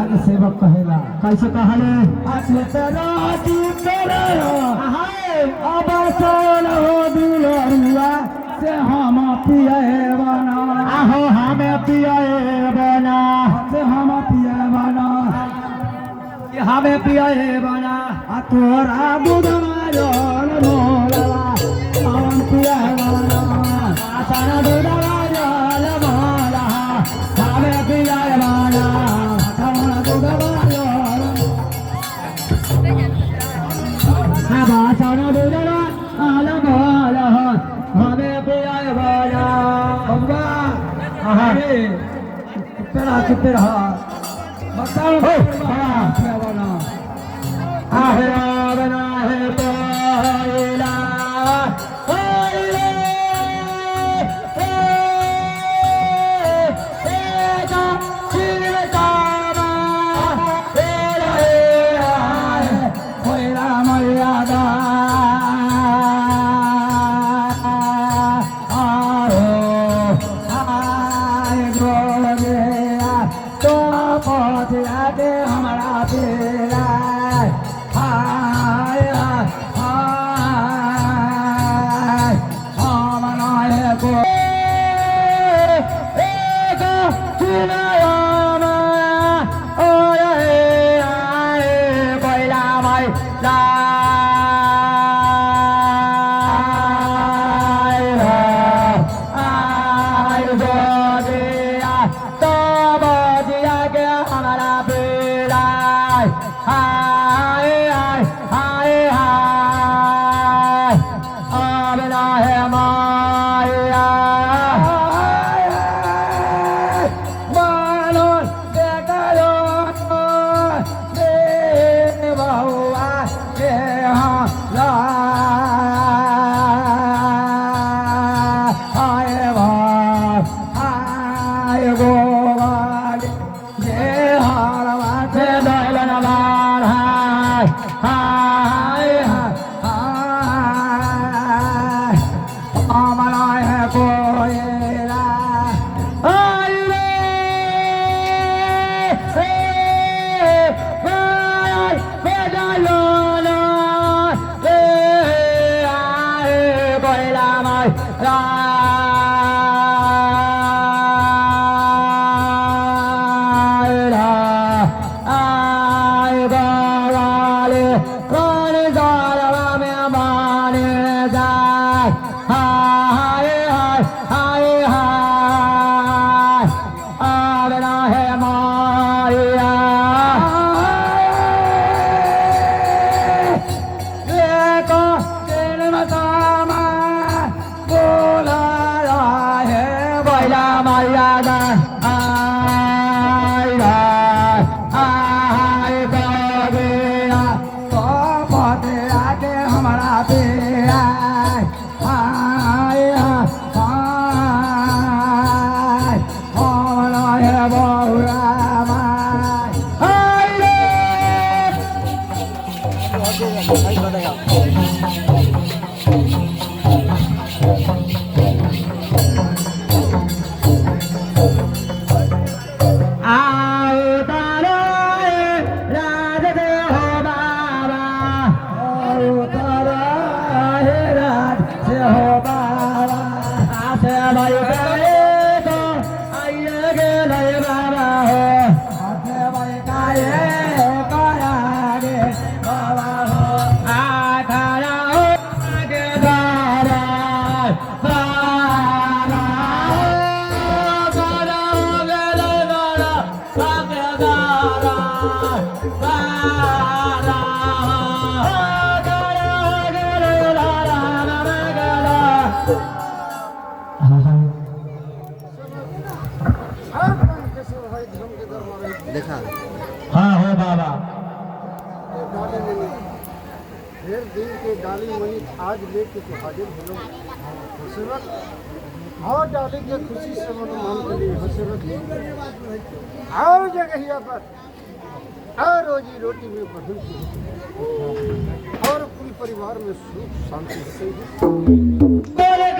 बाबा के सेवक कहेला। कैसे कहले अच्छे तेरा जीव करे अब सोन हो दुलरुआ से हम पिए बना। आहो हमें पिए बना से हम पिए बना हमें पिए बना तोरा दूधवा जल मोलवा हम पिए बना। सारा दूधवा जल मोला हमें पिए बना तोरा दूधवा जल सारा दूधवा जल मोला हमें पिए बना। कितने रहा बताओ पिए बना। आहरा बना है कोयला कोयले एका चिरकामा तेरा है कोयला मर्यादा आरो आए गोगे तो पहुँच आगे हमारा तेरा हाय हाय हमारा है को एका चिरकामा ओए आए कोयला मैला देखा हाँ हो बाबा ढेर दिन के डाली मनी आज लेके तो हाजिर हो लोग हसरत और डाली के खुशी से मन मान के लिए हसरत और जगहिया पर और रोजी रोटी में बढ़ोतरी और पूरी परिवार में सुख शांति होती है। बोले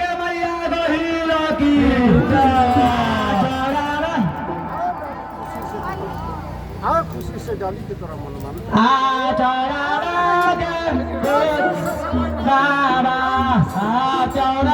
के मैया बहिरा की जय। आओ खुशी से डाली के तोरा मन मान चौड़ा बाबा चौड़ा